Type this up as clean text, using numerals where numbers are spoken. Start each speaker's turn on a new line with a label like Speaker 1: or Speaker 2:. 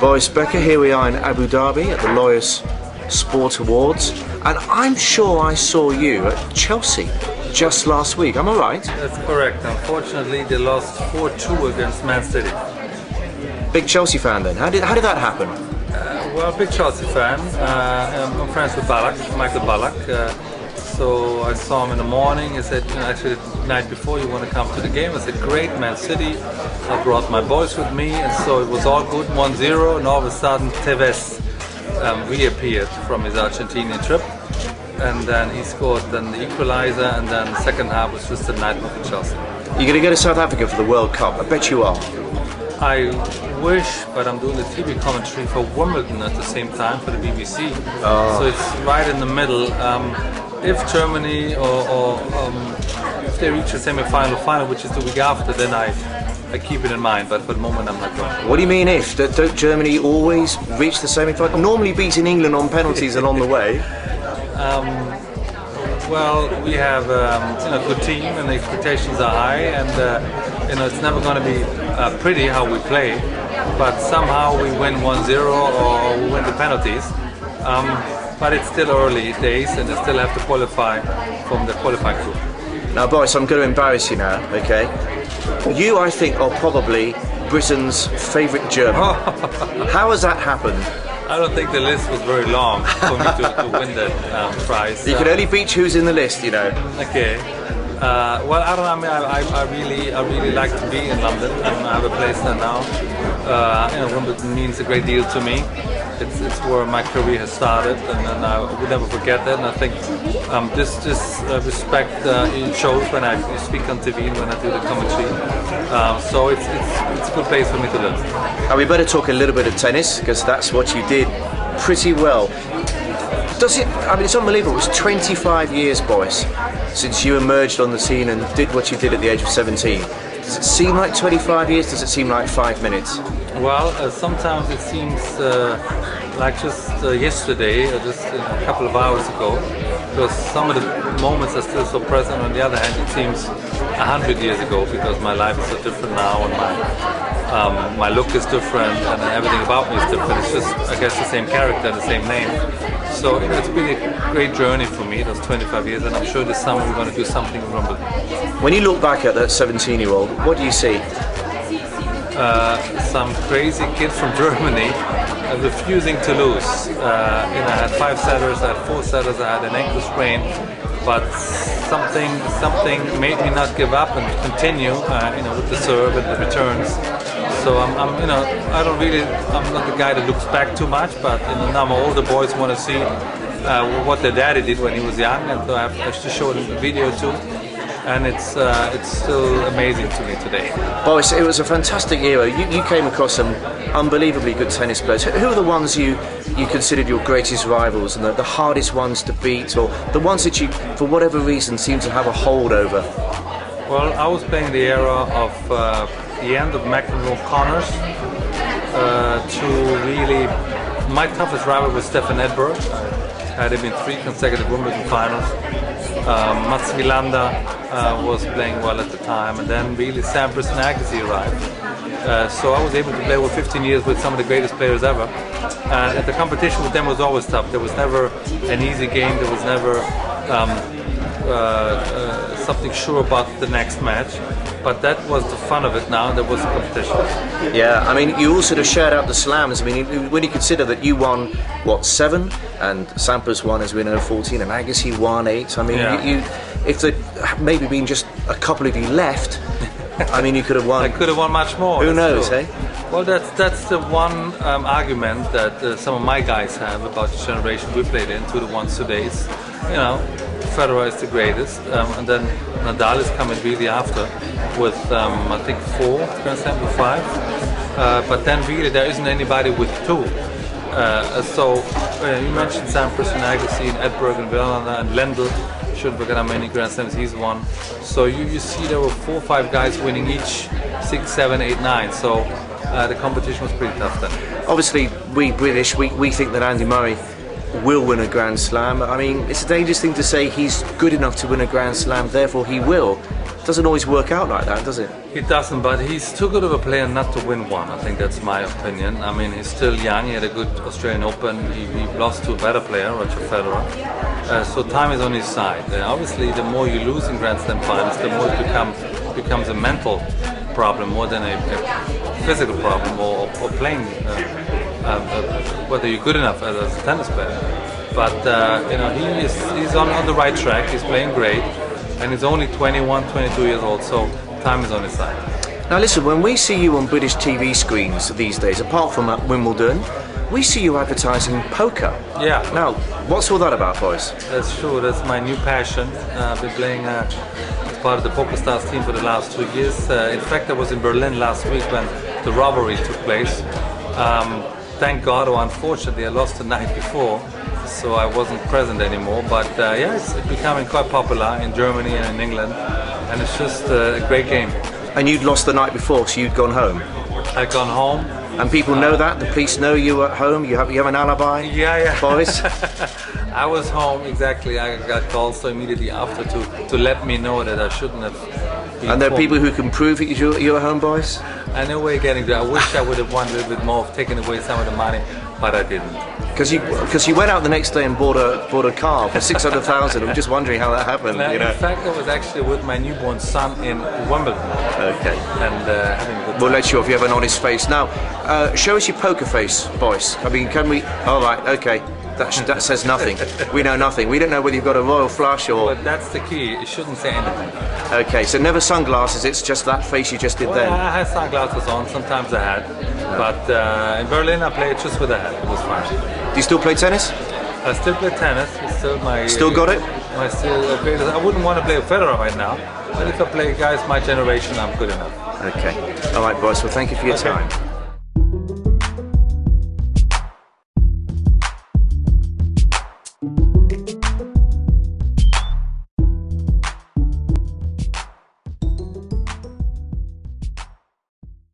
Speaker 1: Boris Becker, here we are in Abu Dhabi at the Laureus Sport Awards, and I'm sure I saw you at Chelsea just last week, am I right?
Speaker 2: That's correct. Unfortunately, they lost 4-2 against Man City.
Speaker 1: Big Chelsea fan then. How did that happen?
Speaker 2: Well, big Chelsea fan. I'm friends with Michael Ballack. So I saw him in the morning. He said, actually the night before, you want to come to the game? I said, great, Man City. I brought my boys with me, and so it was all good, 1-0, and all of a sudden Tevez reappeared from his Argentinian trip, and then he scored the equalizer, and then the second half was just a nightmare for Chelsea.
Speaker 1: You're going to go to South Africa for the World Cup, I bet you are.
Speaker 2: I wish, but I'm doing the TV commentary for Wimbledon at the same time for the BBC. So it's right in the middle. If Germany or if they reach the semi-final, final, which is the week after, then I keep it in mind. But for the moment, I'm not going.
Speaker 1: What do you mean if? Don't Germany always reach the semi-final? Normally beating England on penalties along the way.
Speaker 2: Well, we have a good team, and the expectations are high, and it's never going to be pretty how we play, but somehow we win 1-0 or we win the penalties. But it's still early days, and they still have to qualify from the qualifying group.
Speaker 1: Now, Boris, I'm going to embarrass you now, okay? You, I think, are probably Britain's favourite German. How has that happened?
Speaker 2: I don't think the list was very long for me to win that prize.
Speaker 1: You can only beat who's in the list, you know.
Speaker 2: Okay. Well, I don't know. I mean, I really like to be in London. I have a place there now. Wimbledon means a great deal to me. It's where my career has started, and I would never forget that. And I think this respect shows when I speak on TV and when I do the commentary. So it's a good place for me to live.
Speaker 1: And we better talk a little bit of tennis, because that's what you did pretty well. Does it? I mean, it's unbelievable. It was 25 years, Boris, since you emerged on the scene and did what you did at the age of 17. Does it seem like 25 years? Does it seem like 5 minutes?
Speaker 2: Well, sometimes it seems like just yesterday, or just a couple of hours ago, because some of the moments are still so present. On the other hand, it seems 100 years ago, because my life is so different now, and my look is different, and everything about me is different. It's just, I guess, the same character, the same name. So it's been a great journey for me, those 25 years, and I'm sure this summer we're going to do something in Wimbledon. When
Speaker 1: you look back at that 17-year-old, what do you see?
Speaker 2: Some crazy kid from Germany refusing to lose. I had 5 setters, I had 4 setters, I had an ankle sprain, but something made me not give up and continue, with the serve and the returns. So I'm not the guy that looks back too much, but now my older boys want to see what their daddy did when he was young, and so I have to show them the video too. And it's still amazing to me today.
Speaker 1: Boris, it was a fantastic era. You came across some unbelievably good tennis players. Who are the ones you considered your greatest rivals and the hardest ones to beat, or the ones that you, for whatever reason, seem to have a hold over?
Speaker 2: Well, I was playing the era of the end of McEnroe-Connors to really, my toughest rival was Stefan Edberg. There had been 3 consecutive Wimbledon finals. Mats Wilander was playing well at the time, and then really Sampras and Agassi arrived. So I was able to play with 15 years with some of the greatest players ever. And the competition with them was always tough. There was never an easy game. There was never something sure about the next match. But that was the fun of it now, there was a competition.
Speaker 1: Yeah, I mean, you all sort of shared out the slams. I mean, when you consider that you won, what, 7? And Sampras won, as we know, 14, and Agassi won 8. I mean, if there maybe been just a couple of you left, I mean, you could have won.
Speaker 2: I could have won much more.
Speaker 1: Who knows, eh?
Speaker 2: Well, that's the one argument that some of my guys have about the generation we played in to the ones today. It's, Federer is the greatest, and then Nadal is coming really after with I think 4 Grand Slam or 5, but then really there isn't anybody with 2. So you mentioned Sampras and Agassi and Edberg and Wilander and Lendl. Shouldn't forget how many Grand Slams he's won. So you see there were 4 or 5 guys winning each 6, 7, 8, 9. So the competition was pretty tough then.
Speaker 1: Obviously, we British, we think that Andy Murray will win a Grand Slam. I mean, it's a dangerous thing to say he's good enough to win a Grand Slam, therefore he will. doesn't always work out like that, does it?
Speaker 2: It doesn't, but he's too good of a player not to win one. I think that's my opinion. I mean, he's still young. He had a good Australian Open. He lost to a better player, Roger Federer. So time is on his side. Obviously, the more you lose in Grand Slam finals, the more it becomes a mental problem more than a physical problem or playing whether you're good enough as a tennis player. But you know, he's on the right track. He's playing great. And he's only 21, 22 years old, so time is on his side.
Speaker 1: Now listen, when we see you on British TV screens these days, apart from at Wimbledon, we see you advertising poker.
Speaker 2: Yeah.
Speaker 1: Now, what's all that about, boys?
Speaker 2: That's true, that's my new passion. I've been playing as part of the Poker Stars team for the last 2 years. In fact, I was in Berlin last week when the robbery took place. Thank God, or unfortunately, I lost the night before. So I wasn't present anymore, but yeah, it's becoming quite popular in Germany and in England, and it's just a great game.
Speaker 1: And you'd lost the night before, so you'd gone home?
Speaker 2: I'd gone home.
Speaker 1: And people know that? The police know you were at home? You have an alibi?
Speaker 2: Yeah.
Speaker 1: Boys?
Speaker 2: I was home, exactly. I got called so immediately after to let me know that I shouldn't have been
Speaker 1: And there are
Speaker 2: home.
Speaker 1: people who can prove that you were home, boys?
Speaker 2: I know where you're getting to. I wish I would have won a little bit more, taken away some of the money, but I didn't.
Speaker 1: Because you went out the next day and bought a car for 600,000. I'm just wondering how that happened.
Speaker 2: Now,
Speaker 1: You know?
Speaker 2: in fact, I was actually with my newborn son in Wimbledon.
Speaker 1: Okay.
Speaker 2: And having a good time.
Speaker 1: We'll let you off. You have an honest face. Now, show us your poker face, boys. I mean, can we? All right. Okay. That says nothing. We know nothing. We don't know whether you've got a royal flush or.
Speaker 2: But that's the key. It shouldn't say anything.
Speaker 1: Okay. So never sunglasses. It's just that face you just did
Speaker 2: Well,
Speaker 1: then.
Speaker 2: I had sunglasses on. Sometimes I had. But in Berlin, I played just with a hat. It was fine.
Speaker 1: Do you still play tennis?
Speaker 2: I still play tennis. It's still my.
Speaker 1: Still got it?
Speaker 2: Greatest. I wouldn't want to play with Federer right now. But if I play guys my generation, I'm good enough.
Speaker 1: Okay. All right, boys. Well, thank you for your time.